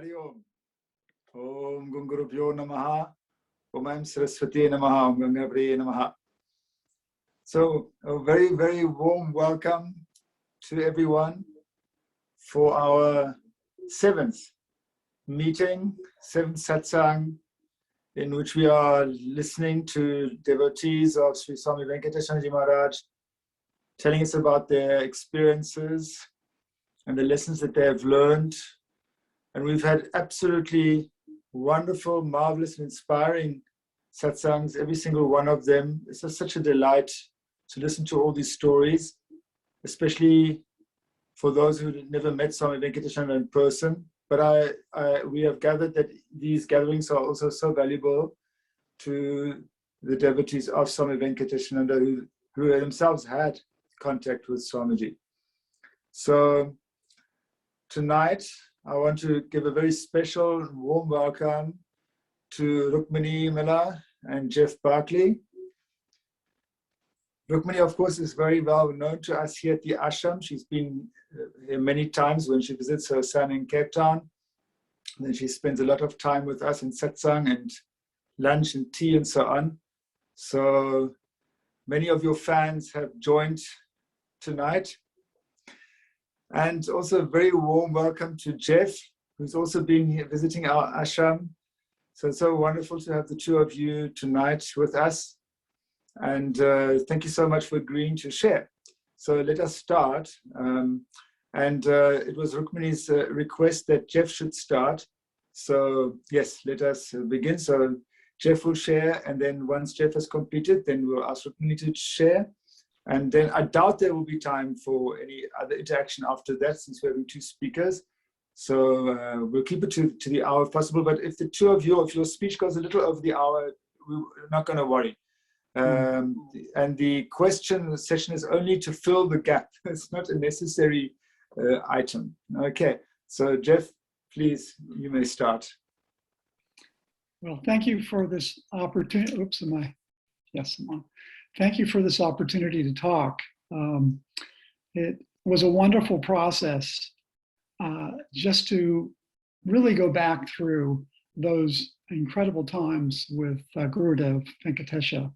Hari Om. Om Gungurubhyo Namaha. Om Saraswati Namaha. Om Gangapriya Namaha. So, a very, very warm welcome to everyone for our seventh meeting, seventh satsang, in which we are listening to devotees of Sri Swami Venkatesananda Ji Maharaj, telling us about their experiences and the lessons that they have learned. And we've had absolutely wonderful, marvelous, and inspiring satsangs, every single one of them. It's just such a delight to listen to all these stories, especially for those who never met Swami Venkatesananda in person. But we have gathered that these gatherings are also so valuable to the devotees of Swami Venkatesananda who themselves had contact with Swamiji. So tonight, I want to give a very special warm welcome to Rukmini Miller and Geoff Barkley. Rukmini, of course, is very well known to us here at the ashram. She's been here many times when she visits her son in Cape Town. And then she spends a lot of time with us in satsang and lunch and tea and so on. So many of your fans have joined tonight. And also a very warm welcome to Geoff, who's also been here visiting our ashram. So it's so wonderful to have the two of you tonight with us. And thank you so much for agreeing to share. So let us start. It was Rukmini's request that Geoff should start. So yes, let us begin. So Geoff will share, and then once Geoff has completed, then we'll ask Rukmini to share. And then I doubt there will be time for any other interaction after that, since we're having two speakers. So we'll keep it to the hour if possible. But if the two of you, if your speech goes a little over the hour, we're not going to worry. And the question session is only to fill the gap. It's not a necessary item. Okay. So Geoff, please, you may start. Well, thank you for this opportunity. Oops, am I? Yes, I'm on. Thank you for this opportunity to talk. It was a wonderful process just to really go back through those incredible times with Gurudev Venkatesha.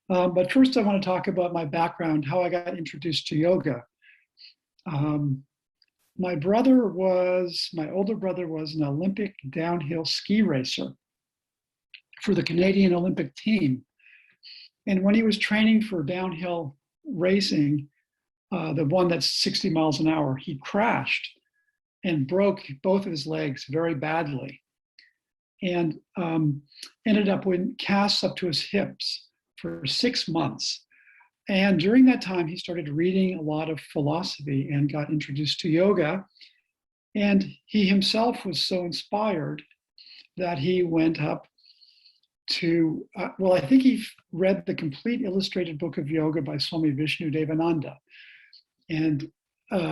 But first I want to talk about my background, how I got introduced to yoga. My older brother was an Olympic downhill ski racer for the Canadian Olympic team. And when he was training for downhill racing, the one that's 60 miles an hour, he crashed and broke both of his legs very badly, and ended up with casts up to his hips for 6 months. And during that time, he started reading a lot of philosophy and got introduced to yoga. And he himself was so inspired that he went up to, I think he read the complete illustrated book of yoga by Swami Vishnu Devananda. And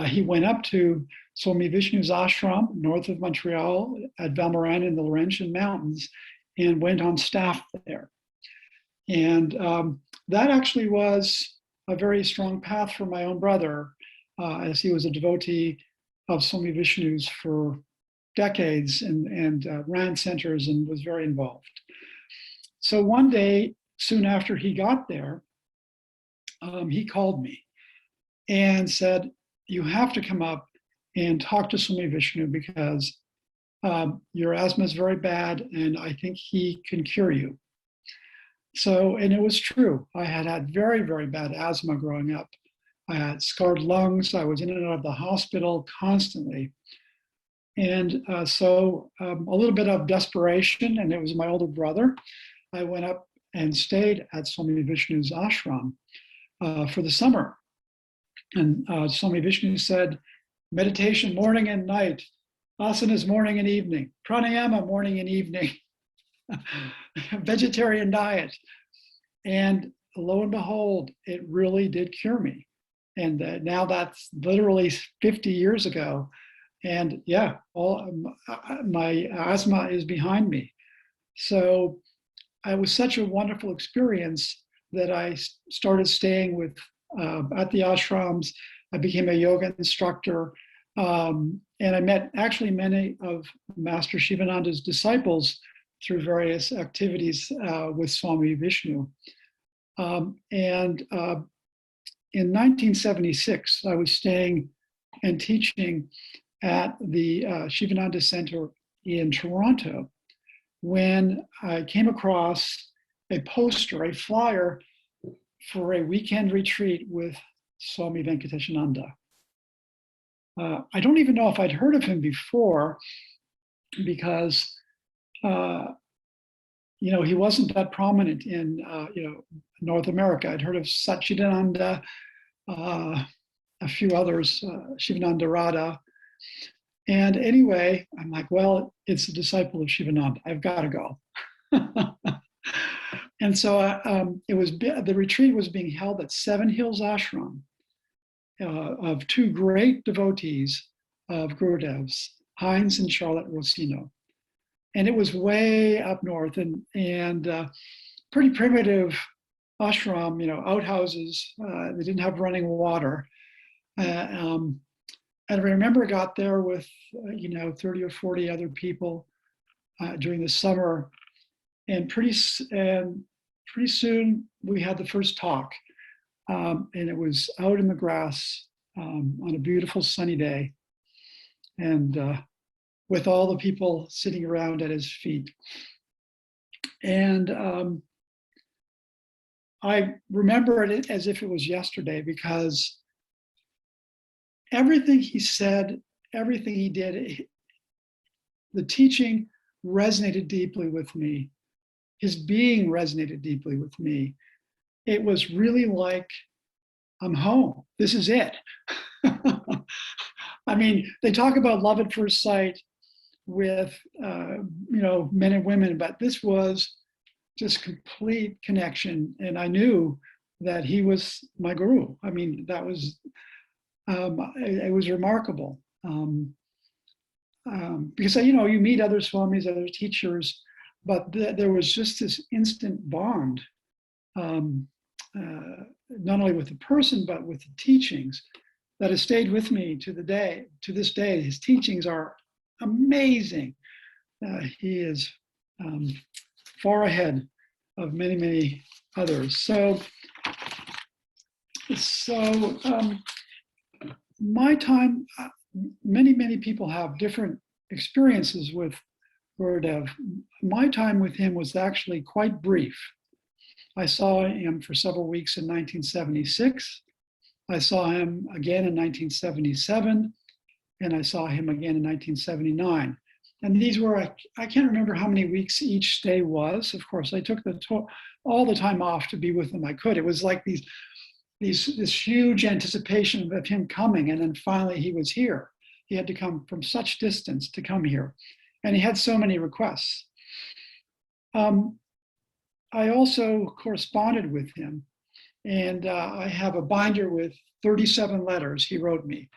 he went up to Swami Vishnu's ashram north of Montreal at Valmorin in the Laurentian Mountains and went on staff there. And that actually was a very strong path for my own brother, as he was a devotee of Swami Vishnu's for decades and ran centers and was very involved. So one day, soon after he got there, he called me and said, "You have to come up and talk to Swami Vishnu because your asthma is very bad and I think he can cure you." So, and it was true. I had very, very bad asthma growing up. I had scarred lungs. I was in and out of the hospital constantly. And so a little bit of desperation, and it was my older brother, I went up and stayed at Swami Vishnu's ashram for the summer. And Swami Vishnu said, meditation morning and night, asanas morning and evening, pranayama morning and evening, vegetarian diet. And lo and behold, it really did cure me. And now that's literally 50 years ago. And yeah, all my asthma is behind me. So it was such a wonderful experience that I started staying with at the ashrams. I became a yoga instructor. And I met actually many of Master Shivananda's disciples through various activities with Swami Vishnu. And in 1976, I was staying and teaching at the Shivananda Center in Toronto when I came across a poster, a flyer for a weekend retreat with Swami Venkatesananda. I don't even know if I'd heard of him before because, he wasn't that prominent in, North America. I'd heard of Satchidananda, a few others, Shivananda Radha. And anyway, I'm like, well, it's a disciple of Shivananda. I've got to go. And so the retreat was being held at Seven Hills Ashram of two great devotees of Gurudev's, Heinz and Charlotte Rossino. And it was way up north and pretty primitive ashram, outhouses. They didn't have running water. And I remember I got there with, 30 or 40 other people during the summer. And pretty soon we had the first talk. And it was out in the grass on a beautiful sunny day. And with all the people sitting around at his feet. And I remember it as if it was yesterday because everything he said, everything he did, the teaching resonated deeply with me. His being resonated deeply with me. It was really like, I'm home. This is it. I mean, they talk about love at first sight with, men and women, but this was just complete connection. And I knew that he was my guru. I mean, that was, it was remarkable. Because, you meet other swamis, other teachers, but there was just this instant bond, not only with the person, but with the teachings that has stayed with me to this day. His teachings are amazing. He is far ahead of many, many others. So my time, many people have different experiences with Gurudev. My time with him was actually quite brief. I saw him for several weeks in 1976. I saw him again in 1977, and I saw him again in 1979. And these were, I can't remember how many weeks each stay was. Of course, I took all the time off to be with him I could. It was like this huge anticipation of him coming, and then finally he was here. He had to come from such distance to come here. And he had so many requests. I also corresponded with him, and I have a binder with 37 letters he wrote me,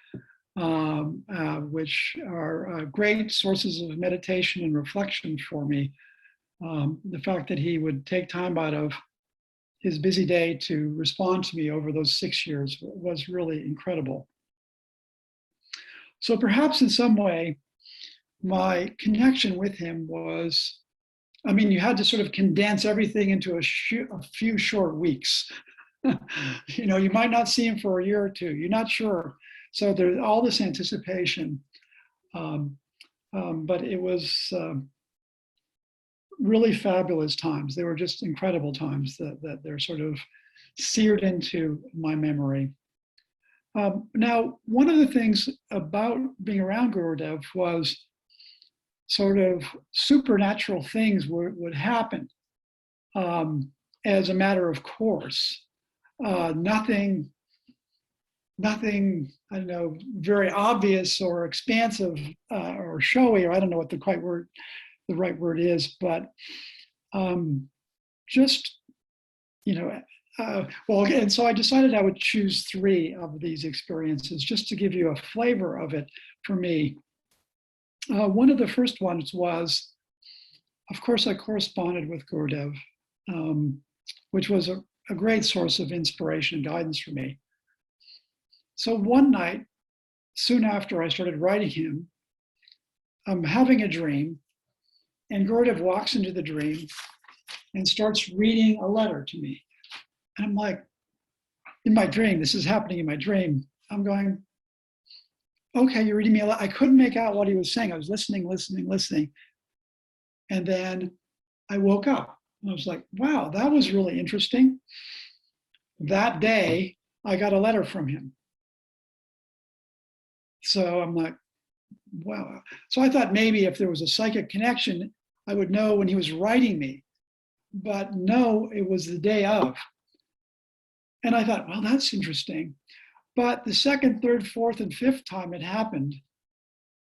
which are great sources of meditation and reflection for me. The fact that he would take time out of his busy day to respond to me over those 6 years was really incredible. So perhaps in some way, my connection with him was, you had to sort of condense everything into a few short weeks. You might not see him for a year or two, you're not sure. So there's all this anticipation. But it was really fabulous times. They were just incredible times that they're sort of seared into my memory. Now, one of the things about being around Gurudev was sort of supernatural things would happen as a matter of course. Nothing, I don't know, very obvious or expansive or showy, or I don't know what the right word is, but just, and so I decided I would choose 3 of these experiences just to give you a flavor of it for me. One of the first ones was, of course, I corresponded with Gurudev, which was a great source of inspiration and guidance for me. So one night, soon after I started writing him, I'm having a dream, and Gurudev walks into the dream and starts reading a letter to me. And I'm like, in my dream, this is happening in my dream. I'm going, okay, you're reading me a letter. I couldn't make out what he was saying. I was listening. And then I woke up and I was like, wow, that was really interesting. That day, I got a letter from him. So I'm like, wow. So I thought maybe if there was a psychic connection, I would know when he was writing me. But no, it was the day of. And I thought, well, that's interesting. But the second, third, fourth, and fifth time it happened,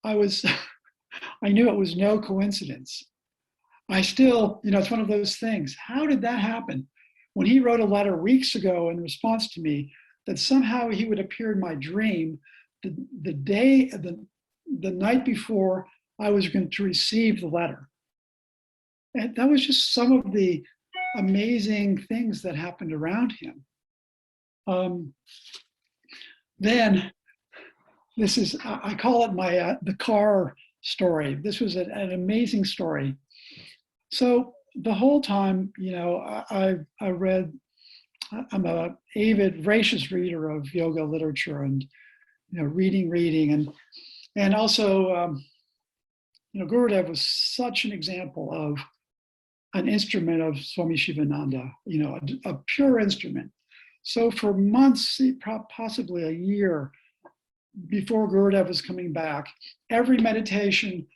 I knew it was no coincidence. I still, it's one of those things. How did that happen? When he wrote a letter weeks ago in response to me, that somehow he would appear in my dream the night before I was going to receive the letter. And that was just some of the amazing things that happened around him. Then this is, I call it the car story. This was an amazing story. So the whole time, I read, I'm a avid, voracious reader of yoga literature and, reading. And also, Gurudev was such an example of an instrument of Swami Shivananda, a pure instrument. So for months, possibly a year before Gurudev was coming back, every meditation,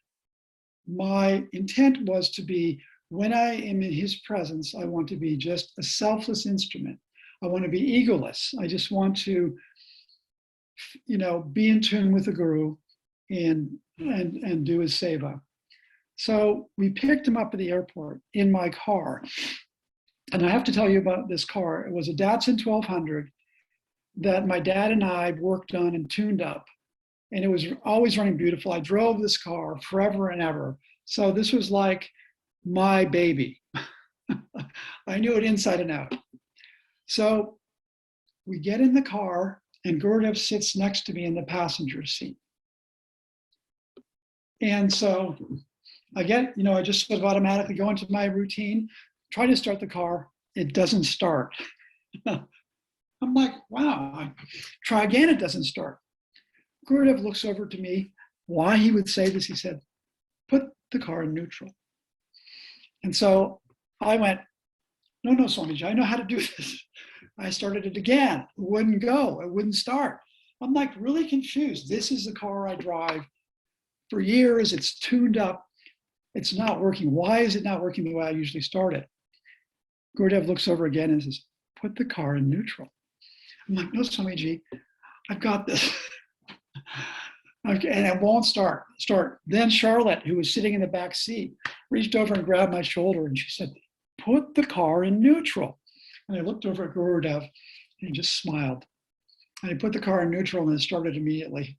my intent was to be, when I am in his presence, I want to be just a selfless instrument. I want to be egoless. I just want to, be in tune with the Guru and do his seva. So we picked him up at the airport in my car. And I have to tell you about this car. It was a Datsun 1200 that my dad and I worked on and tuned up. And it was always running beautiful. I drove this car forever and ever. So this was like my baby. I knew it inside and out. So we get in the car and Gurudev sits next to me in the passenger seat. And so I just sort of automatically go into my routine, try to start the car. It doesn't start. I'm like, wow, I try again, it doesn't start. Gurudev looks over to me. Why he would say this, he said, put the car in neutral. And so I went, no, Swamiji, I know how to do this. I started it again. It wouldn't go. It wouldn't start. I'm like really confused. This is the car I drive for years. It's tuned up. It's not working. Why is it not working the way I usually start it? Gurudev looks over again and says, put the car in neutral. I'm like, no, Swamiji, I've got this. Okay, and it won't start. Then Charlotte, who was sitting in the back seat, reached over and grabbed my shoulder and she said, put the car in neutral. And I looked over at Gurudev and he just smiled. And he put the car in neutral and it started immediately.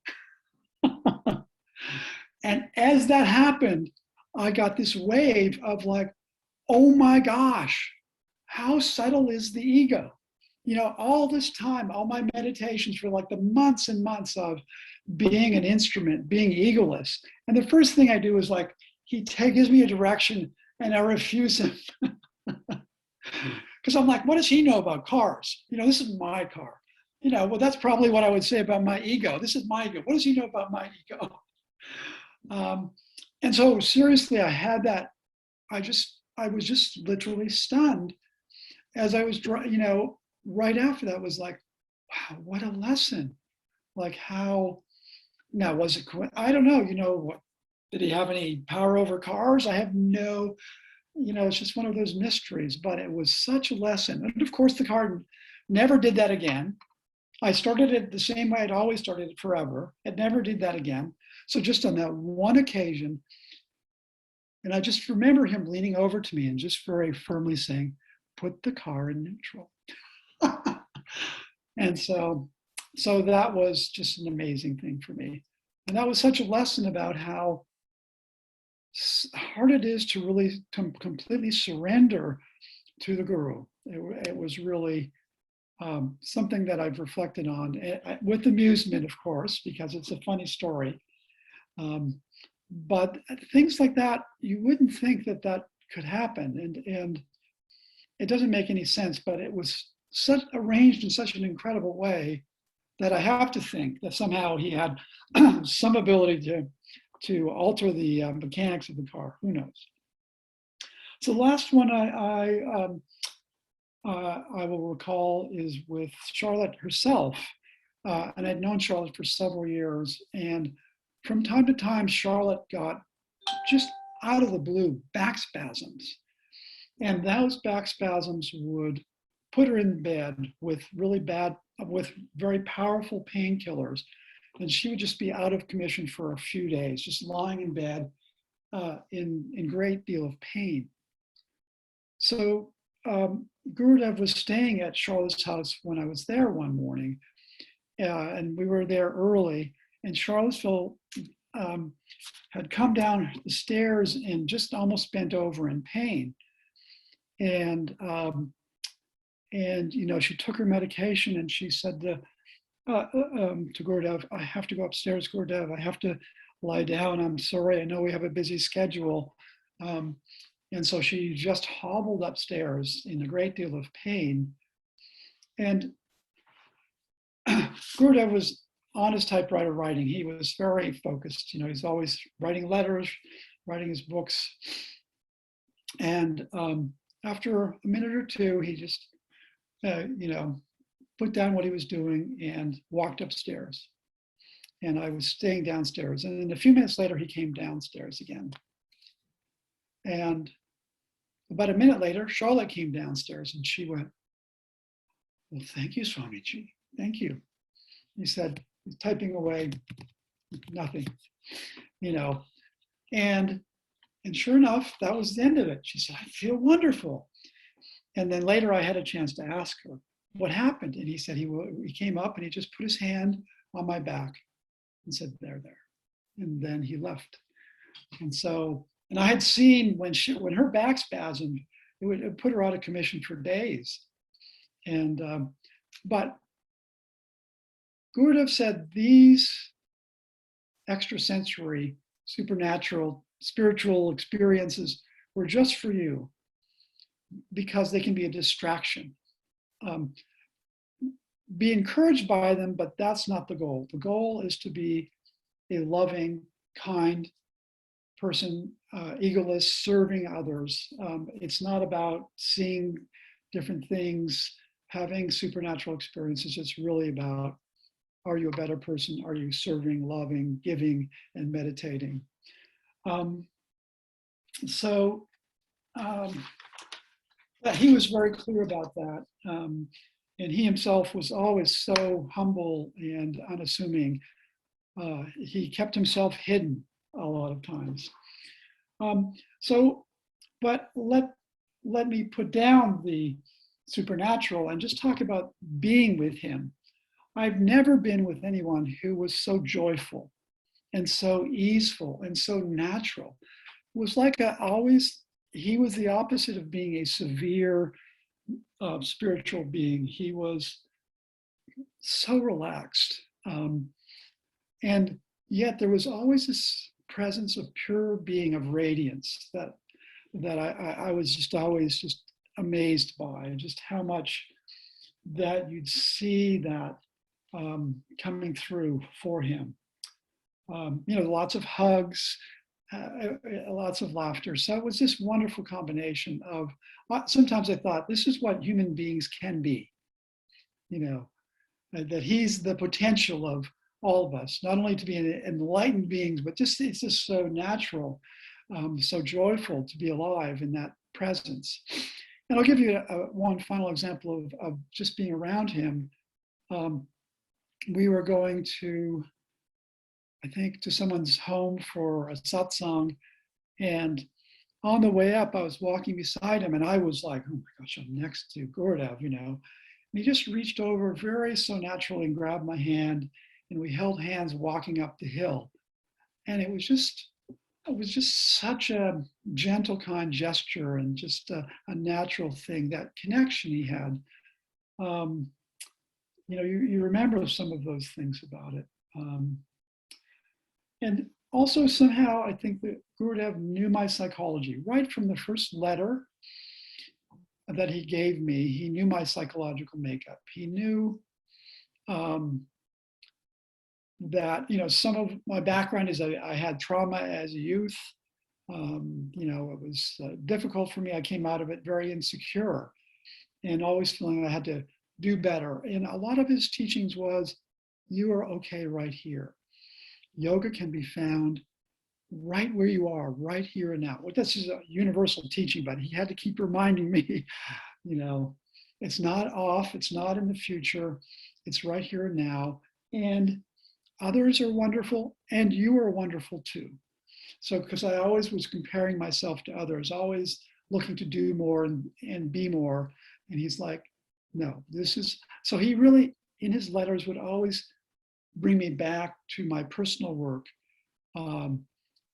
And as that happened, I got this wave of like, oh my gosh, how subtle is the ego? All this time, all my meditations for like the months and months of being an instrument, being egoless. And the first thing I do is like, he gives me a direction and I refuse him. Because I'm like, what does he know about cars? This is my car. Well, that's probably what I would say about my ego. This is my ego. What does he know about my ego? And so seriously, I had that. I was just literally stunned as I was, right after that was like, wow, what a lesson. Like how, now was it, I don't know, what, did he have any power over cars? I have no, it's just one of those mysteries, but it was such a lesson. And of course the car never did that again. I started it the same way I'd always started it forever. It never did that again. So just on that one occasion, and I just remember him leaning over to me and just very firmly saying, put the car in neutral. And so that was just an amazing thing for me. And that was such a lesson about how hard it is to really completely surrender to the Guru. It was really something that I've reflected on with amusement, of course, because it's a funny story. But things like that, you wouldn't think that that could happen. And it doesn't make any sense, but it was arranged in such an incredible way that I have to think that somehow he had some ability to alter the mechanics of the car. Who knows? So the last one I will recall is with Charlotte herself. And I'd known Charlotte for several years. And from time to time, Charlotte got just out of the blue back spasms. And those back spasms would put her in bed with with very powerful painkillers. And she would just be out of commission for a few days, just lying in bed in great deal of pain. So Gurudev was staying at Charlotte's house when I was there one morning, and we were there early, and Charlottesville had come down the stairs and just almost bent over in pain. And she took her medication, and she said to Gurudev, "I have to go upstairs, Gurudev. I have to lie down. I'm sorry. I know we have a busy schedule." And so she just hobbled upstairs in a great deal of pain. And Gurudev was on his typewriter writing. He was very focused. He's always writing letters, writing his books. And after a minute or two, he just, put down what he was doing and walked upstairs. And I was staying downstairs. And then a few minutes later, he came downstairs again. And about a minute later, Charlotte came downstairs, and she went, "Well, thank you, Swamiji. Thank you." He said, typing away, nothing, And sure enough, that was the end of it. She said, "I feel wonderful." And then later I had a chance to ask her what happened. And he said he came up and he just put his hand on my back and said, "There." And then he left. And I had seen when her back spasmed, it would put her out of commission for days. And but Gurudev said these extrasensory, supernatural, spiritual experiences were just for you because they can be a distraction. Be encouraged by them, but that's not the goal. The goal is to be a loving, kind person, egoless, serving others. It's not about seeing different things, having supernatural experiences. It's really about, are you a better person? Are you serving, loving, giving, and meditating? He was very clear about that. And he himself was always so humble and unassuming. He kept himself hidden a lot of times. But let me put down the supernatural and just talk about being with him. I've never been with anyone who was so joyful and so easeful and so natural. It was like he was the opposite of being a severe spiritual being. He was so relaxed. And yet there was always this presence of pure being, of radiance that I was just always just amazed by, and just how much that you'd see that coming through for him. Lots of hugs, lots of laughter. So it was this wonderful combination of, sometimes I thought, this is what human beings can be, that he's the potential of all of us, not only to be enlightened beings, but it's just so natural, so joyful to be alive in that presence. And I'll give you one final example of just being around him. We were going to, I think, to someone's home for a satsang. And on the way up, I was walking beside him, and I was like, oh my gosh, I'm next to Gurudev, And he just reached over very so naturally and grabbed my hand, and we held hands walking up the hill. And it was just such a gentle, kind gesture, and just a natural thing, that connection he had. you remember some of those things about it. And also somehow I think that Gurudev knew my psychology right from the first letter that he gave me. He knew my psychological makeup. He knew that, some of my background is I had trauma as a youth. It was difficult for me. I came out of it very insecure and always feeling I had to do better. And a lot of his teachings was, you are okay right here. Yoga can be found right where you are, right here and now. Well, this is a universal teaching, but he had to keep reminding me, it's not off, it's not in the future, it's right here and now. And others are wonderful, and you are wonderful too. So, because I always was comparing myself to others, always looking to do more and be more. And he's like, no, so he really, in his letters, would always bring me back to my personal work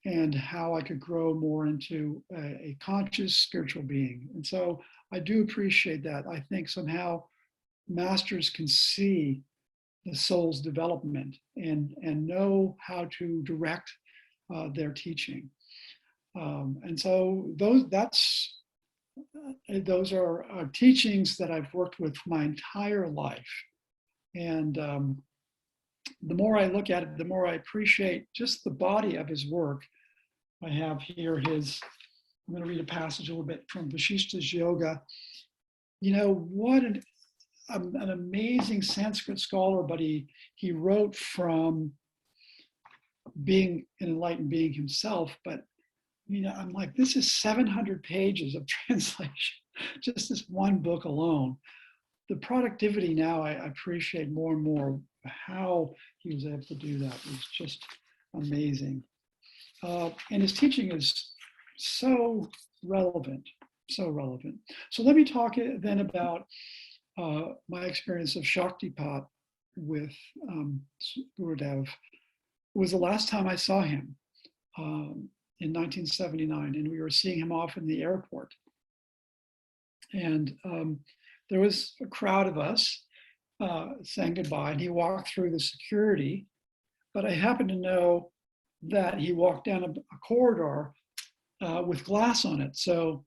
and how I could grow more into a conscious spiritual being. And so I do appreciate that. I think somehow masters can see the soul's development and know how to direct their teaching. And so those are teachings that I've worked with my entire life. And the more I look at it, the more I appreciate just the body of his work. I have here I'm going to read a passage a little bit from Vasishta's Yoga. What an amazing Sanskrit scholar, but he wrote from being an enlightened being himself. But, I'm like, this is 700 pages of translation, just this one book alone. The productivity now, I appreciate more and more how he was able to do that. It was just amazing. And his teaching is so relevant, so relevant. So let me talk then about my experience of Shaktipat with Gurudev. It was the last time I saw him in 1979, and we were seeing him off in the airport. And there was a crowd of us saying goodbye, and he walked through the security, but I happened to know that he walked down a corridor with glass on it. So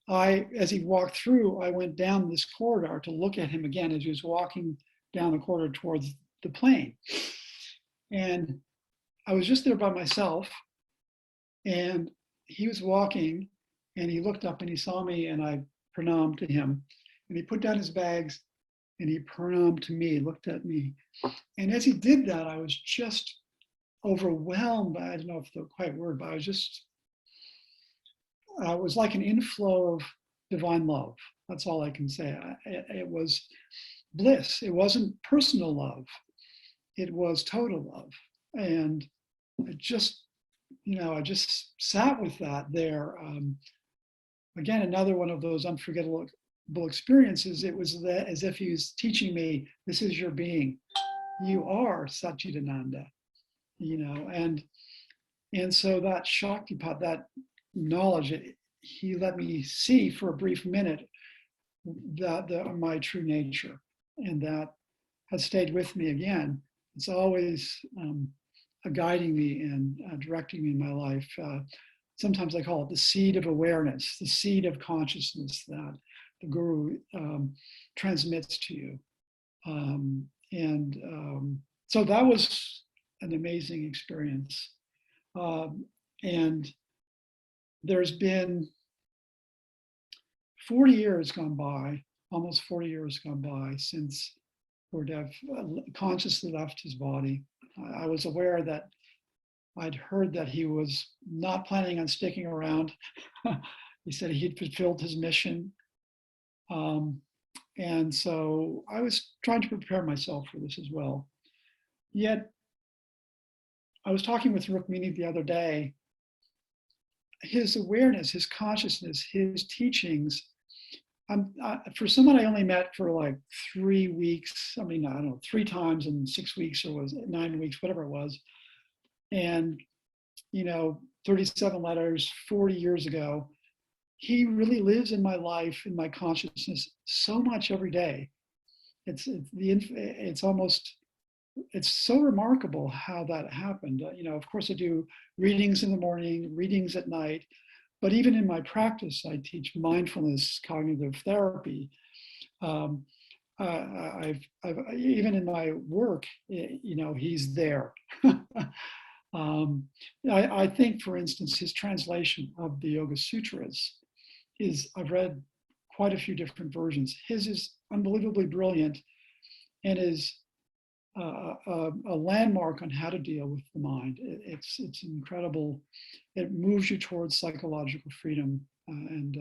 as he walked through, I went down this corridor to look at him again as he was walking down the corridor towards the plane. And I was just there by myself, and he was walking, and he looked up and he saw me, and I pranamed to him, and he put down his bags and he pranamed to me, looked at me. And as he did that, I was just overwhelmed by, I don't know if the right word, but I was like an inflow of divine love. That's all I can say. It was bliss. It wasn't personal love. It was total love. And I just sat with that there. Again, another one of those unforgettable experiences. It was as if he was teaching me, this is your being. You are Satchidananda, and so that Shaktipat, that knowledge, he let me see for a brief minute that my true nature, and that has stayed with me again. It's always guiding me and directing me in my life. Sometimes I call it the seed of awareness, the seed of consciousness that the Guru transmits to you. So that was an amazing experience. And there's been 40 years gone by, almost 40 years gone by since Gurudev consciously left his body. I was aware that I'd heard that he was not planning on sticking around. He said he'd fulfilled his mission. And so I was trying to prepare myself for this as well. Yet, I was talking with Rukmini the other day. His awareness, his consciousness, his teachings, for someone I only met for like 3 weeks, 3 times in 6 weeks, or was it 9 weeks, whatever it was. And, 37 letters, 40 years ago, he really lives in my life, in my consciousness so much every day. it's almost, it's so remarkable how that happened. Of course I do readings in the morning, readings at night, but even in my practice, I teach mindfulness, cognitive therapy. I've even in my work, he's there. I think, for instance, his translation of the Yoga Sutras I've read quite a few different versions. His is unbelievably brilliant and is a landmark on how to deal with the mind. It's incredible. It moves you towards psychological freedom, and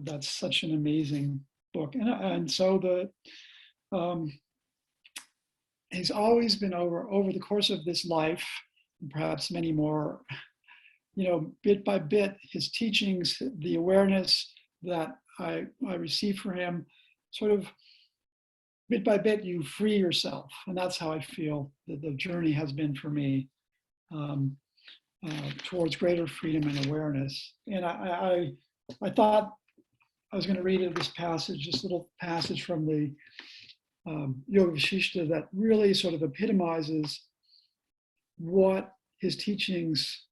that's such an amazing book. And so he's always been over the course of this life, and perhaps many more, bit by bit, his teachings, the awareness that I receive from him, sort of bit by bit, you free yourself. And that's how I feel that the journey has been for me, towards greater freedom and awareness. And I thought I was going to read this little passage from the Yoga Vashishta that really sort of epitomizes what his teachings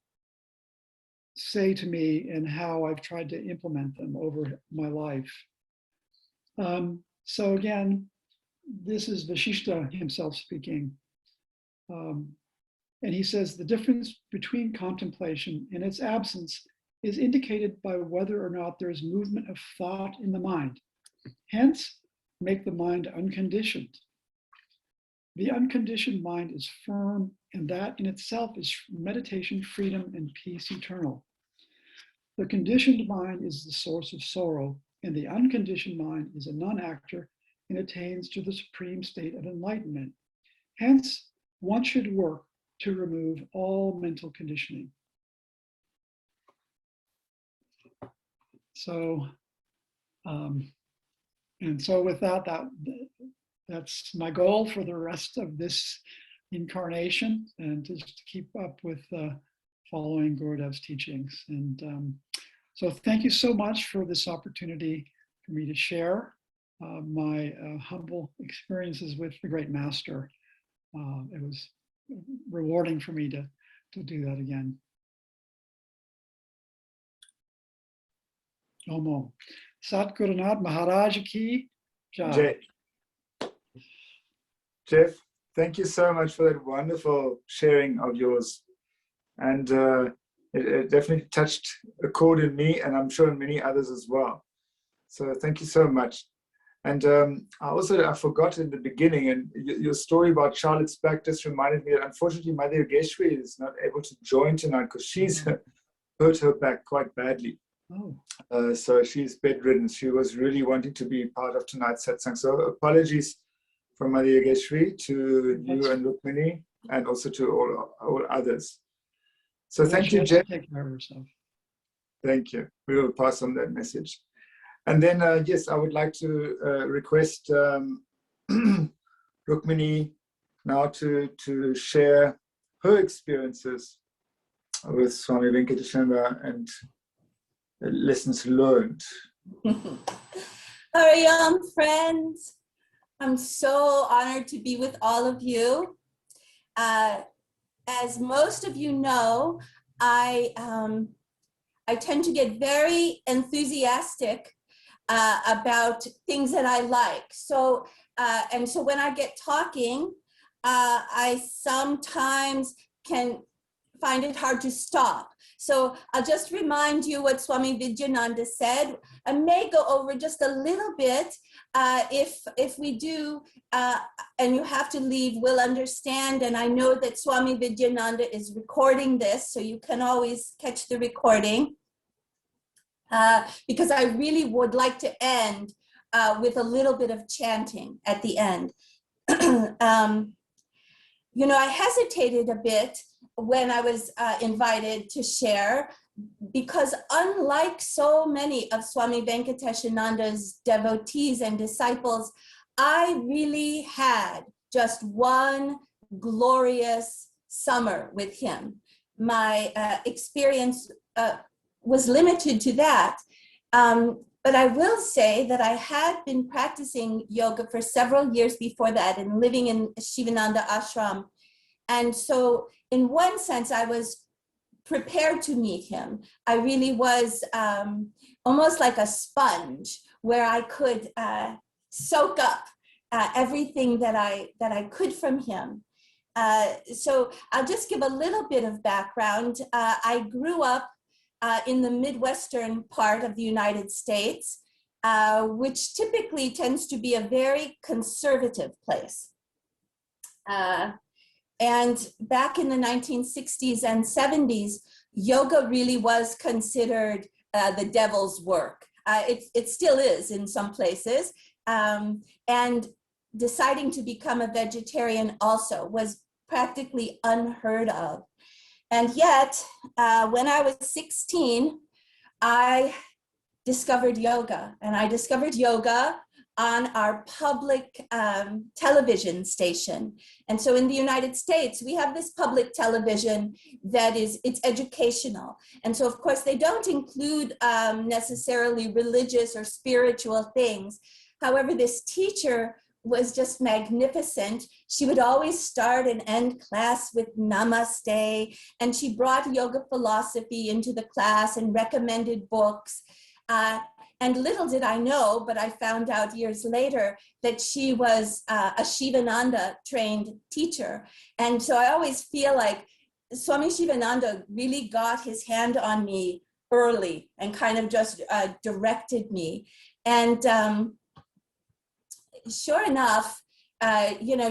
say to me and how I've tried to implement them over my life. So again, this is Vashishta himself speaking. And he says, the difference between contemplation and its absence is indicated by whether or not there is movement of thought in the mind. Hence, make the mind unconditioned. The unconditioned mind is firm, and that in itself is meditation, freedom, and peace eternal. The conditioned mind is the source of sorrow, and the unconditioned mind is a non-actor and attains to the supreme state of enlightenment. Hence, one should work to remove all mental conditioning. So, and so with that's my goal for the rest of this incarnation, and just to keep up with following Gurudev's teachings. And so thank you so much for this opportunity for me to share my humble experiences with the great master. It was rewarding for me to do that again. Om. Sat Gurunath Maharaj Ki Jai. Geoff, thank you so much for that wonderful sharing of yours. And it definitely touched a chord in me, and I'm sure in many others as well. So thank you so much. And I forgot in the beginning, and your story about Charlotte's practice reminded me that unfortunately Mother Yogeshwari is not able to join tonight because she's hurt her back quite badly. Oh. So she's bedridden. She was really wanting to be part of tonight's satsang. So apologies from Mother Yogeshwari to you and Rukmini, and also to all others. So thank you, Geoff. Take care of yourself. Thank you. We will pass on that message. And then, yes, I would like to request Rukmini now to share her experiences with Swami Venkatesananda and lessons learned. Hariam, friends. I'm so honored to be with all of you. As most of you know, I tend to get very enthusiastic about things that I like. So, and so when I get talking, I sometimes can find it hard to stop. So I'll just remind you what Swami Vidyananda said. I may go over just a little bit. If we do, and you have to leave, we'll understand. And I know that Swami Vidyananda is recording this, so you can always catch the recording. Because I really would like to end with a little bit of chanting at the end. You know, I hesitated a bit when I was invited to share, because unlike so many of Swami Venkatesananda's devotees and disciples, I really had just one glorious summer with him. My experience was limited to that. But I will say that I had been practicing yoga for several years before that and living in Shivananda ashram. And so in one sense, I was prepared to meet him. I really was almost like a sponge where I could soak up everything that I could from him. So I'll just give a little bit of background. I grew up in the Midwestern part of the United States, which typically tends to be a very conservative place. And back in the 1960s and 70s, yoga really was considered the devil's work. It still is in some places. And deciding to become a vegetarian also was practically unheard of. And yet, when I was 16, I discovered yoga. And I discovered yoga on our public television station. And so in the United States, we have this public television that it's educational. And so of course, they don't include necessarily religious or spiritual things. However, this teacher was just magnificent. She would always start and end class with namaste, and she brought yoga philosophy into the class and recommended books. And little did I know, but I found out years later that she was a Shivananda trained teacher. And so I always feel like Swami Shivananda really got his hand on me early and kind of just directed me. And sure enough,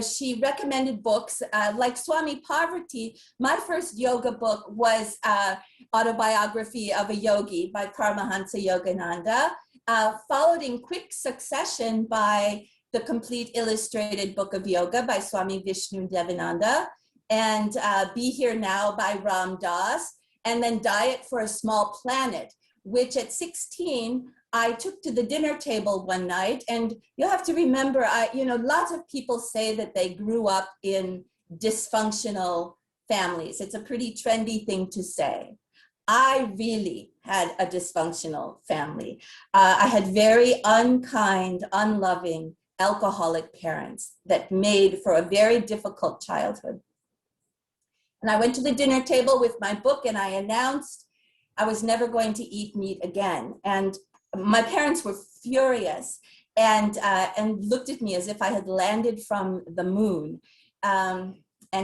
she recommended books like Swami Parvati. My first yoga book was Autobiography of a Yogi by Paramahansa Yogananda, followed in quick succession by The Complete Illustrated Book of Yoga by Swami Vishnu Devananda, and Be Here Now by Ram Das, and then Diet for a Small Planet, which at 16, I took to the dinner table one night. And you have to remember, lots of people say that they grew up in dysfunctional families. It's a pretty trendy thing to say. I really had a dysfunctional family. I had very unkind, unloving, alcoholic parents that made for a very difficult childhood. And I went to the dinner table with my book and I announced I was never going to eat meat again. And my parents were furious and looked at me as if I had landed from the moon. And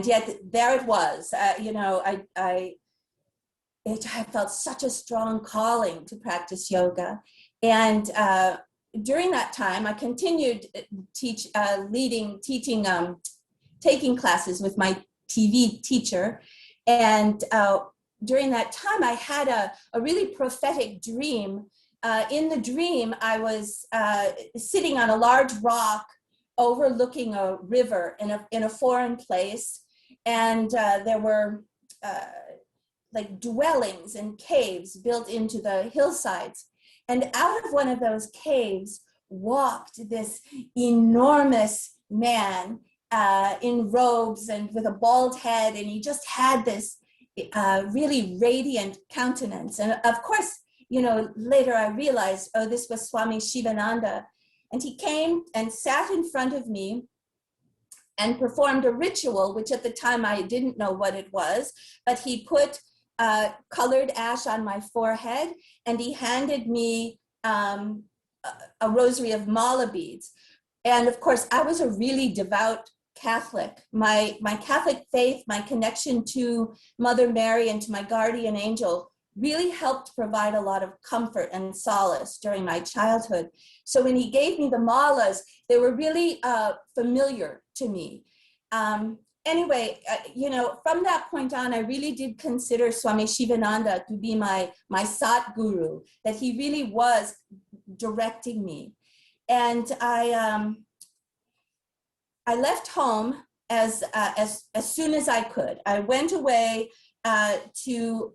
yet there it was. I felt such a strong calling to practice yoga. And during that time, I continued taking classes with my TV teacher. And during that time, I had a really prophetic dream. In the dream, I was sitting on a large rock overlooking a river in a foreign place. And there were like dwellings and caves built into the hillsides. And out of one of those caves walked this enormous man in robes and with a bald head. And he just had this really radiant countenance. And of course, later I realized, oh, this was Swami Shivananda. And he came and sat in front of me and performed a ritual, which at the time I didn't know what it was, but he put colored ash on my forehead and he handed me a rosary of mala beads. And of course, I was a really devout Catholic. My Catholic faith, my connection to Mother Mary and to my guardian angel really helped provide a lot of comfort and solace during my childhood. So when he gave me the malas, they were really familiar to me. Anyway, from that point on, I really did consider Swami Shivananda to be my Sat Guru, that he really was directing me. And I left home as soon as I could. I went away to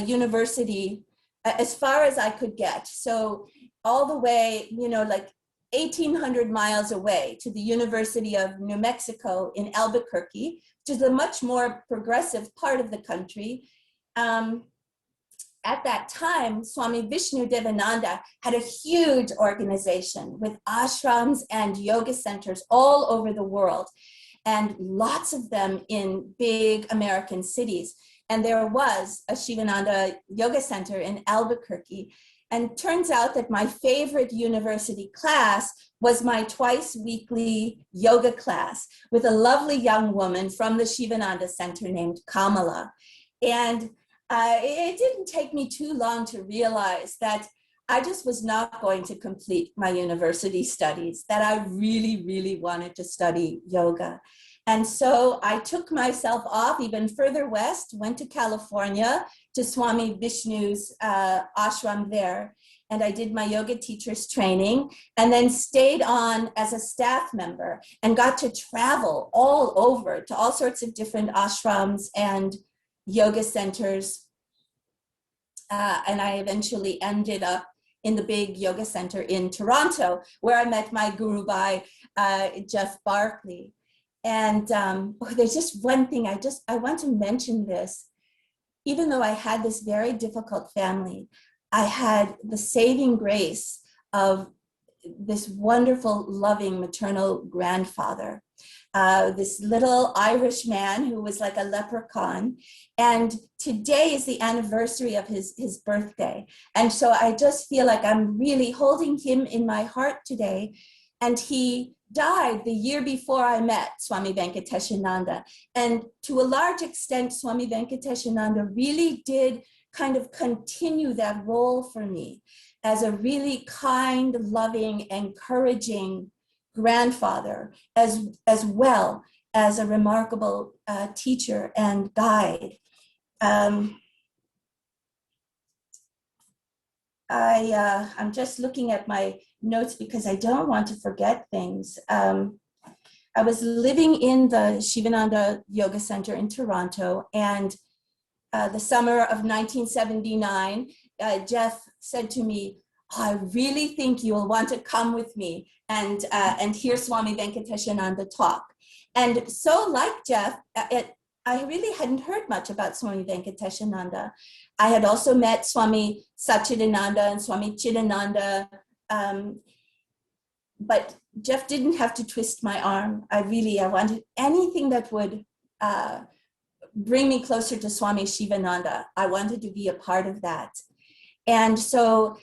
university as far as I could get. So all the way, like 1,800 miles away to the University of New Mexico in Albuquerque, which is a much more progressive part of the country. at that time, Swami Vishnu Devananda had a huge organization with ashrams and yoga centers all over the world, and lots of them in big American cities. And there was a Shivananda Yoga Center in Albuquerque. And turns out that my favorite university class was my twice weekly yoga class with a lovely young woman from the Shivananda Center named Kamala. And it didn't take me too long to realize that I just was not going to complete my university studies, that I really, really wanted to study yoga. And so I took myself off even further west, went to California to Swami Vishnu's ashram there. And I did my yoga teacher's training and then stayed on as a staff member and got to travel all over to all sorts of different ashrams and yoga centers. And I eventually ended up in the big yoga center in Toronto, where I met my guru by Geoff Barkley. And there's just one thing I want to mention this. Even though I had this very difficult family, I had the saving grace of this wonderful, loving maternal grandfather, this little Irish man who was like a leprechaun. And today is the anniversary of his birthday. And so I just feel like I'm really holding him in my heart today. And he died the year before I met Swami Venkatesananda. And to a large extent, Swami Venkatesananda really did kind of continue that role for me as a really kind, loving, encouraging grandfather, as well as a remarkable teacher and guide. I'm just looking at my notes because I don't want to forget things. I was living in the Shivananda Yoga Center in Toronto, and the summer of 1979, Geoff said to me, I really think you'll want to come with me and hear Swami Venkatesananda talk. And so like Geoff, I really hadn't heard much about Swami Venkatesananda. I had also met Swami Satchidananda and Swami Chidananda, but Geoff didn't have to twist my arm. I wanted anything that would bring me closer to Swami Shivananda. I wanted to be a part of that. And so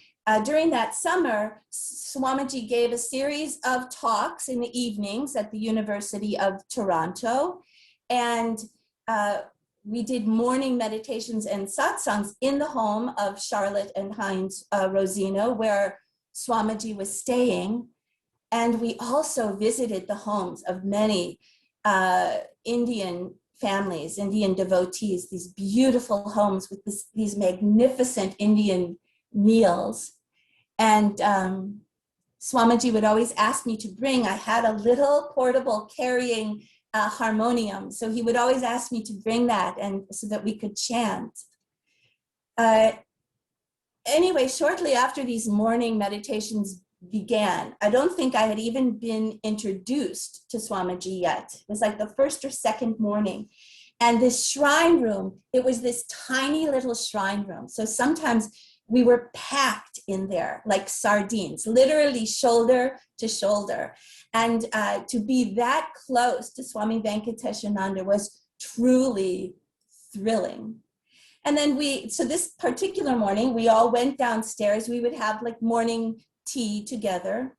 during that summer, Swamiji gave a series of talks in the evenings at the University of Toronto. And we did morning meditations and satsangs in the home of Charlotte and Heinz Rosino, where Swamiji was staying. And we also visited the homes of many Indian families, Indian devotees, these beautiful homes with these magnificent Indian meals. And Swamiji would always ask me to bring, I had a little portable carrying harmonium. So he would always ask me to bring that and so that we could chant. Anyway, shortly after these morning meditations began, I don't think I had even been introduced to Swamiji yet. It was like the first or second morning. And this shrine room, it was this tiny little shrine room. So sometimes we were packed in there like sardines, literally shoulder to shoulder. And to be that close to Swami Venkatesananda was truly thrilling. And then so this particular morning, we all went downstairs. We would have like morning tea together.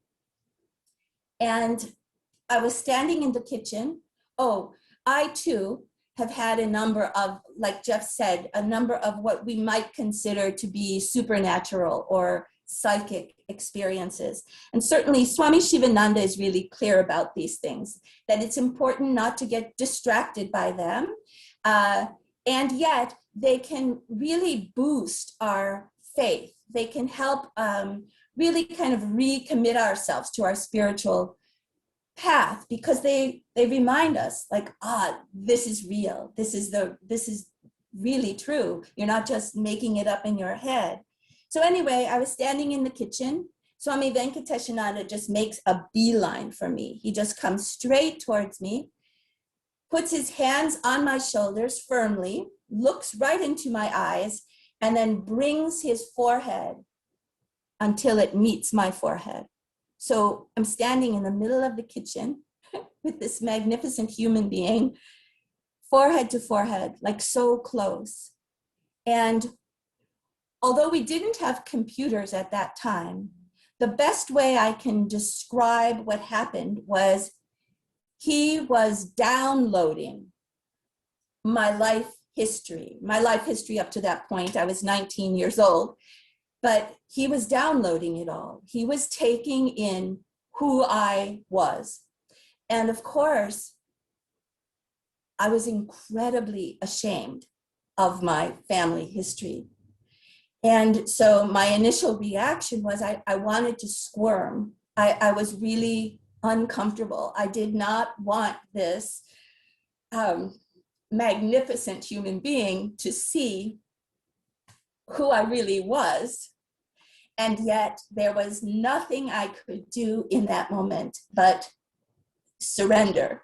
And I was standing in the kitchen. Oh, I too have had a number of, like Geoff said, a number of what we might consider to be supernatural or psychic experiences. And certainly Swami Shivananda is really clear about these things, that it's important not to get distracted by them. And yet they can really boost our faith. They can help really kind of recommit ourselves to our spiritual path, because they remind us like, this is real. This is really true. You're not just making it up in your head. So anyway, I was standing in the kitchen. Swami Venkatesananda just makes a beeline for me. He just comes straight towards me, puts his hands on my shoulders firmly, looks right into my eyes, and then brings his forehead until it meets my forehead. So I'm standing in the middle of the kitchen with this magnificent human being, forehead to forehead, like so close. And although we didn't have computers at that time, the best way I can describe what happened was he was downloading my life history up to that point. I was 19 years old, but he was downloading it all. He was taking in who I was. And of course, I was incredibly ashamed of my family history. And so my initial reaction was I wanted to squirm. I was really uncomfortable. I did not want this magnificent human being to see who I really was. And yet there was nothing I could do in that moment but surrender.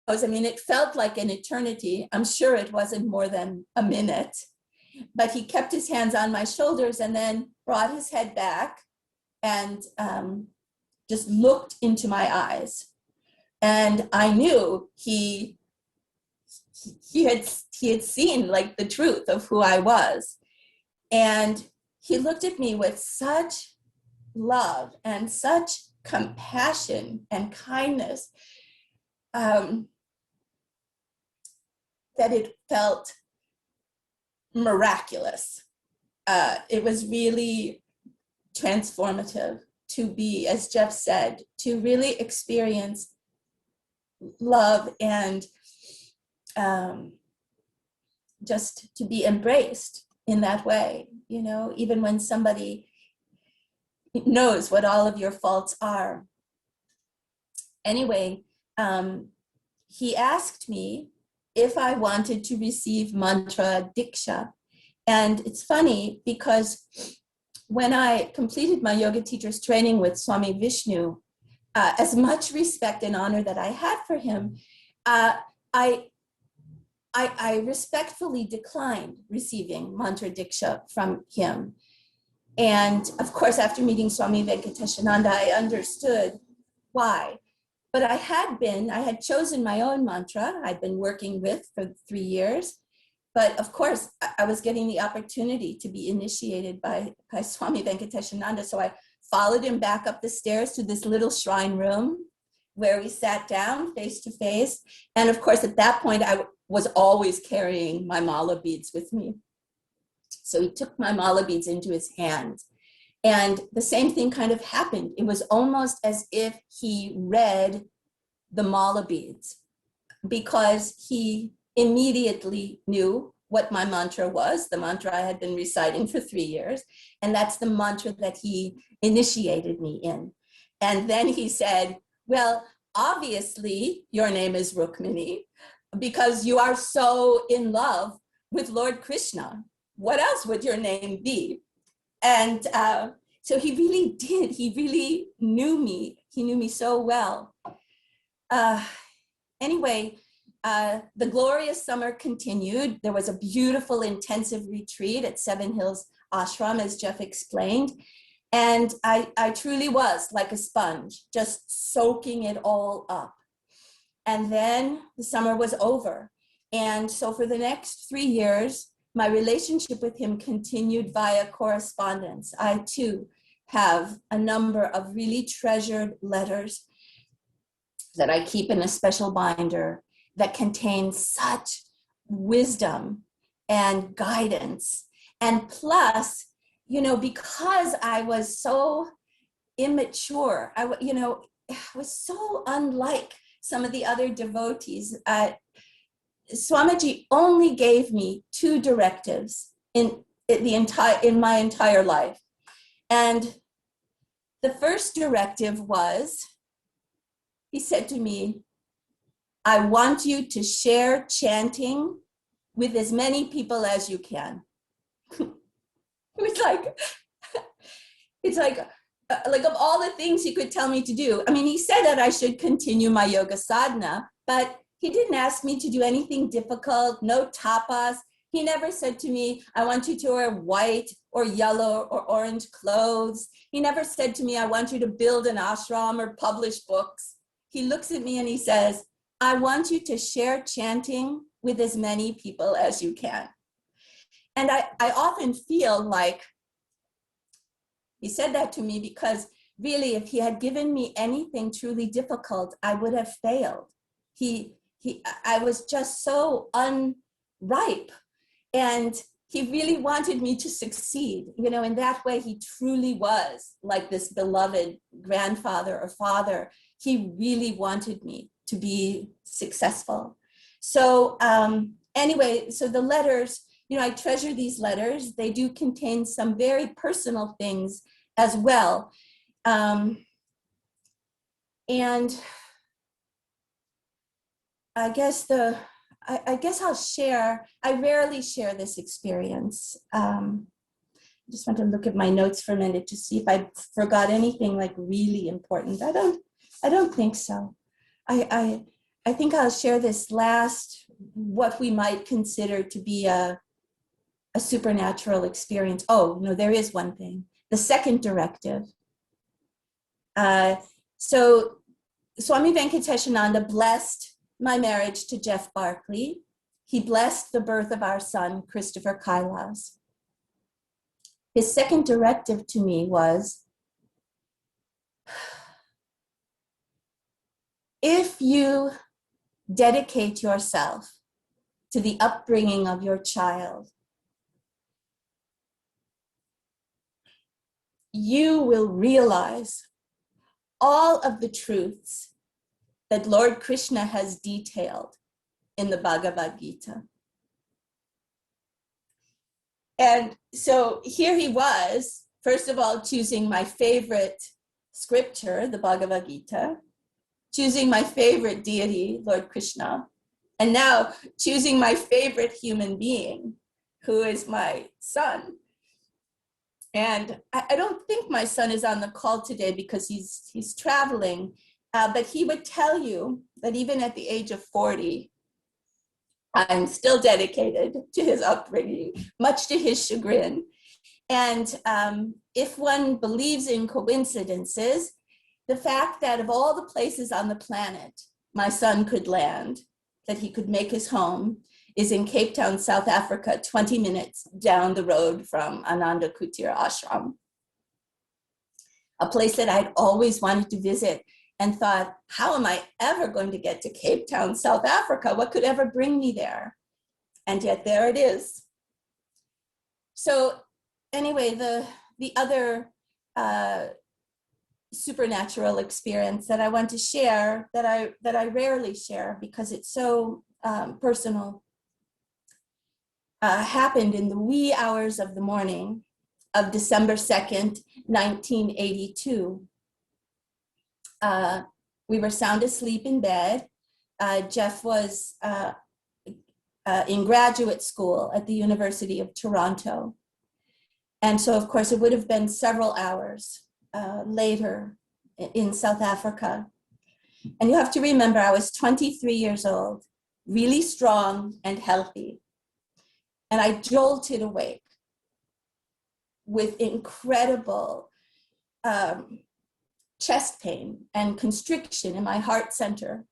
I mean, it felt like an eternity. I'm sure it wasn't more than a minute, but he kept his hands on my shoulders and then brought his head back and just looked into my eyes. And I knew he had seen like the truth of who I was. And he looked at me with such love and such compassion and kindness that it felt miraculous. It was really transformative to be, as Geoff said, to really experience love and just to be embraced in that way, you know, even when somebody knows what all of your faults are. Anyway, he asked me if I wanted to receive mantra diksha. And it's funny because when I completed my yoga teacher's training with Swami Vishnu, as much respect and honor that I had for him, I respectfully declined receiving mantra diksha from him. And of course, after meeting Swami Venkatesananda, I understood why. But I had chosen my own mantra I'd been working with for 3 years. But of course, I was getting the opportunity to be initiated by Swami Venkatesananda. So I followed him back up the stairs to this little shrine room where we sat down face to face. And of course, at that point, I was always carrying my mala beads with me. So he took my mala beads into his hands. And the same thing kind of happened. It was almost as if he read the mala beads, because he immediately knew what my mantra was, the mantra I had been reciting for 3 years. And that's the mantra that he initiated me in. And then he said, well, obviously your name is Rukmini because you are so in love with Lord Krishna. What else would your name be? And so he really did. He really knew me. He knew me so well. Anyway, the glorious summer continued. There was a beautiful intensive retreat at Seven Hills Ashram, as Geoff explained. And I truly was like a sponge, just soaking it all up. And then the summer was over. And so for the next 3 years, my relationship with him continued via correspondence. I too have a number of really treasured letters that I keep in a special binder that contain such wisdom and guidance. And plus, you know, because I was so immature, I was so unlike some of the other devotees. Swamiji only gave me 2 directives in my entire life. And the first directive was, he said to me, I want you to share chanting with as many people as you can. It's like of all the things he could tell me to do. I mean, he said that I should continue my yoga sadhana, but he didn't ask me to do anything difficult, no tapas. He never said to me, I want you to wear white or yellow or orange clothes. He never said to me, I want you to build an ashram or publish books. He looks at me and he says, I want you to share chanting with as many people as you can. And I often feel like he said that to me because really, if he had given me anything truly difficult, I would have failed. I was just so unripe. And he really wanted me to succeed. In that way, he truly was like this beloved grandfather or father. He really wanted me to be successful. So anyway, so the letters, I treasure these letters. They do contain some very personal things as well. And I guess I'll share, I rarely share this experience. I just want to look at my notes for a minute to see if I forgot anything like really important. I don't think so. I think I'll share this last, what we might consider to be a supernatural experience. Oh, no, there is one thing. The second directive. So Swami Venkatesananda blessed my marriage to Geoff Barkley. He blessed the birth of our son, Christopher Kailas. His second directive to me was, if you dedicate yourself to the upbringing of your child, you will realize all of the truths that Lord Krishna has detailed in the Bhagavad Gita. And so here he was, first of all, choosing my favorite scripture, the Bhagavad Gita, choosing my favorite deity, Lord Krishna, and now choosing my favorite human being, who is my son. And I don't think my son is on the call today because he's traveling, but he would tell you that even at the age of 40, I'm still dedicated to his upbringing, much to his chagrin. And if one believes in coincidences, the fact that of all the places on the planet my son could land, that he could make his home, is in Cape Town, South Africa, 20 minutes down the road from Ananda Kutir Ashram, a place that I'd always wanted to visit and thought, how am I ever going to get to Cape Town, South Africa? What could ever bring me there? And yet there it is. So anyway, the other supernatural experience that I want to share, that I rarely share because it's so personal, happened in the wee hours of the morning of December 2nd, 1982. We were sound asleep in bed. Geoff was in graduate school at the University of Toronto. And so, of course, it would have been several hours later in South Africa. And you have to remember, I was 23 years old, really strong and healthy. And I jolted awake with incredible chest pain and constriction in my heart center.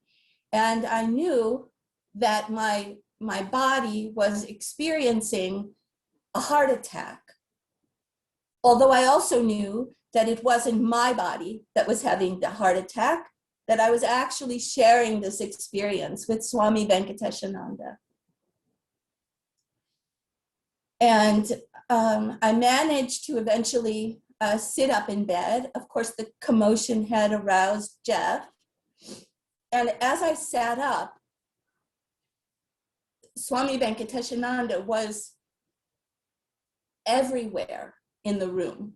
And I knew that my body was experiencing a heart attack. Although I also knew that it wasn't my body that was having the heart attack, that I was actually sharing this experience with Swami Venkatesananda. And I managed to eventually sit up in bed. Of course, the commotion had aroused Geoff. And as I sat up, Swami Venkatesananda was everywhere in the room.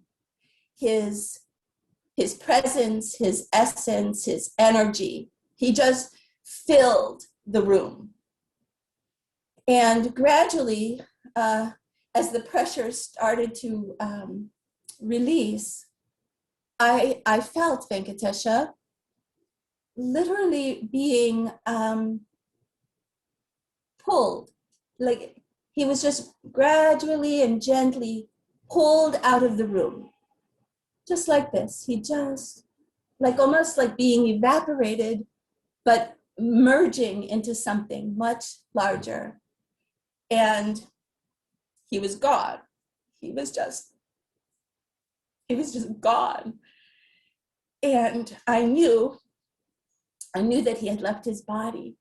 His presence, his essence, his energy, he just filled the room. And gradually, as the pressure started to release, I felt Venkatesha literally being pulled, like he was just gradually and gently pulled out of the room. Just like this. He just, like almost like being evaporated, but merging into something much larger. And he was gone. He was just gone. And I knew that he had left his body.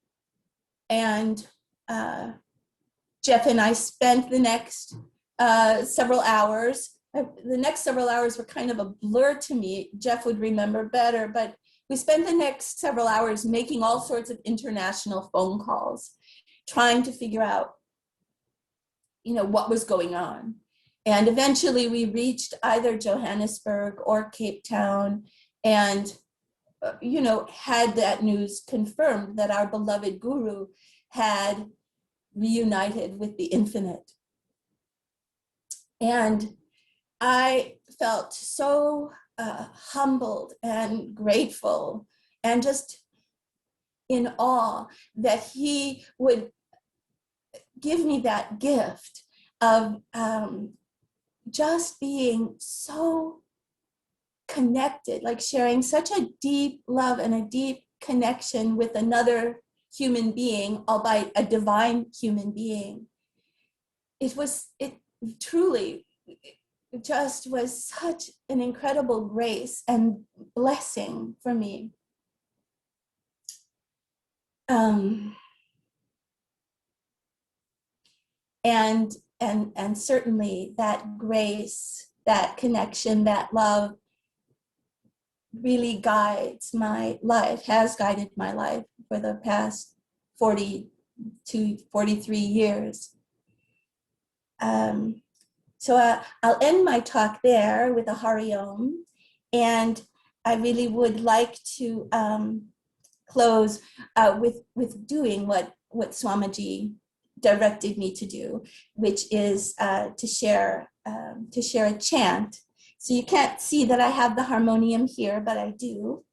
And Geoff and I spent the next several hours. The next several hours were kind of a blur to me. Geoff would remember better, but we spent the next several hours making all sorts of international phone calls, trying to figure out, what was going on. And eventually we reached either Johannesburg or Cape Town and, had that news confirmed that our beloved guru had reunited with the infinite. And I felt so humbled and grateful and just in awe that he would give me that gift of just being so connected, like sharing such a deep love and a deep connection with another human being, albeit a divine human being. It truly just was such an incredible grace and blessing for me. And certainly that grace, that connection, that love really guides my life, has guided my life for the past 40 to 43 years. So I'll end my talk there with a Hari Om, and I really would like to close with doing what Swamiji directed me to do, which is to share a chant. So you can't see that I have the harmonium here, but I do.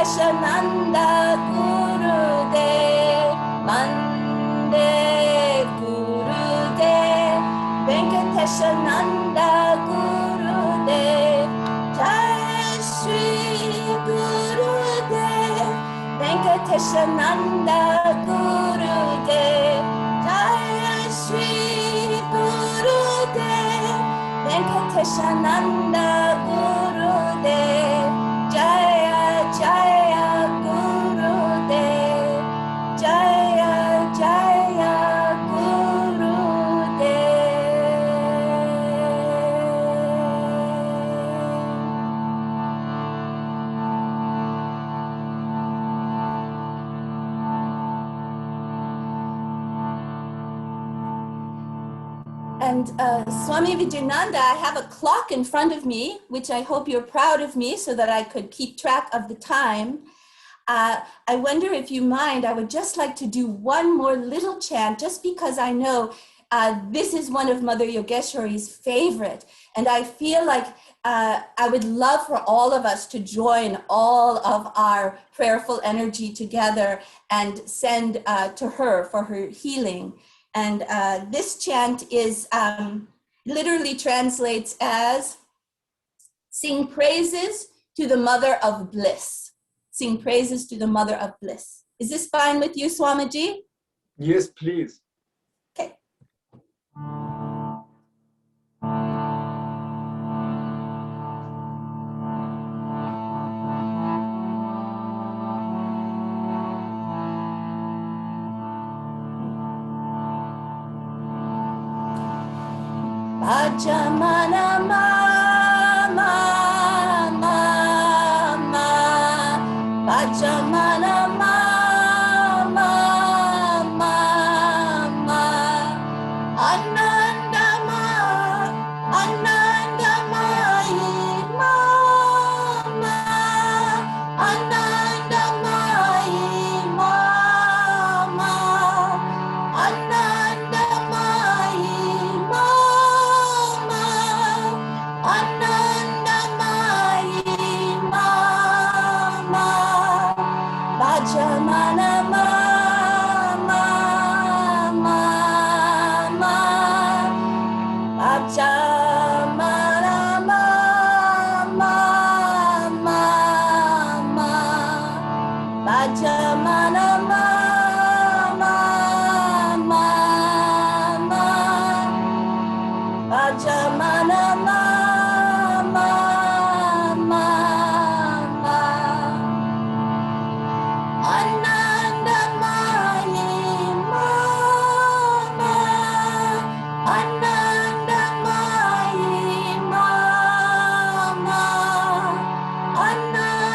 Venkatesananda Gurudev, Mande Gurudev, Venkatesananda Gurudev. Venkatesananda Gurudev, Jaya Sri Gurudev, Venkatesananda Gurudev, Jaya Jaya Gurudev, Jaya Jaya Gurudev. And Swami Vijayananda, I have a clock in front of me, which I hope you're proud of me so that I could keep track of the time. I wonder if you mind, I would just like to do one more little chant, just because I know this is one of Mother Yogeshwari's favorite. And I feel like I would love for all of us to join all of our prayerful energy together and send to her for her healing. And this chant is literally translates as sing praises to the mother of bliss. Sing praises to the mother of bliss. Is this fine with you, Swamiji? Yes, please. Okay. Bhajamana mama mama, Bhajamana mama mama, Anandama Anandamayi mama, Anandamayi mama, Anandamayi mama, Anandamayi mama, Bhajamana mama mama, Bhajamana mama mama, Bhajamana mama mama, Bhajamana mama mama, Anandamayi mama, Anandamayi mama, Anandamayi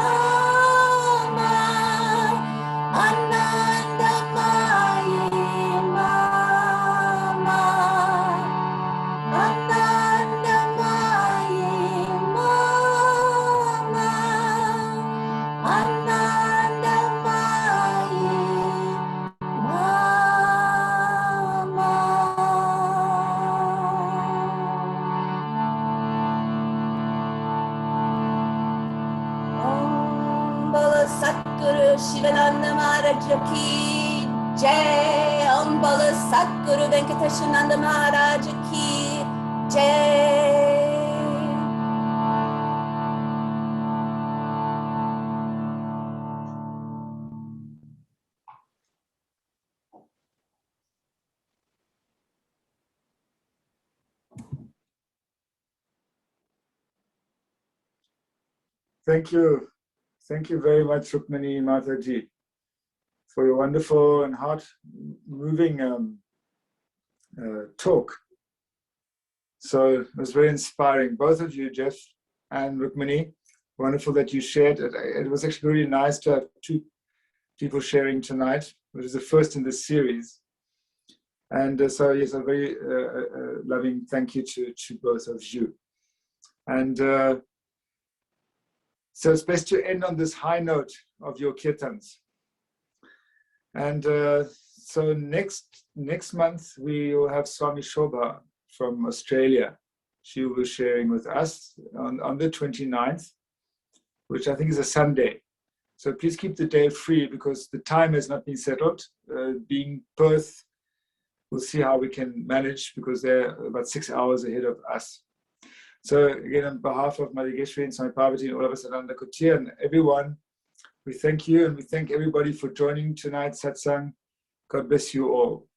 mama, Anandamayi mama, Anandamayi mama, Anandamayi mama. Om Bala Satguru Shivananda Maharaj Ki Jai. Om Bala Satguru Venkatesananda Maharaj Ki Jai. Thank you. Thank you very much, Rukmini Mataji, for your wonderful and heart-moving talk. So it was very inspiring. Both of you, Geoff and Rukmini, wonderful that you shared. It was actually really nice to have two people sharing tonight, which is the first in this series. And so, yes, a very loving thank you to both of you. And so it's best to end on this high note of your kirtans. And so next month, we will have Swami Shobha from Australia. She will be sharing with us on the 29th, which I think is a Sunday. So please keep the day free because the time has not been settled. Being Perth, we'll see how we can manage because they're about 6 hours ahead of us. So again, on behalf of Mother Yogeshwari and Swami Parvati and all of us at Ananda Kutir and everyone, We thank you and we thank everybody for joining tonight's satsang. God bless you all.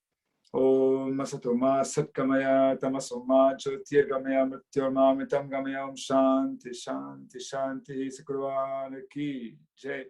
Om Masatoma Satkamaya Tamasoma Jyotirgamaya Mrityorma Mitam Gamaya Om Shanti Shanti Shanti Sakurvana Ki Jai.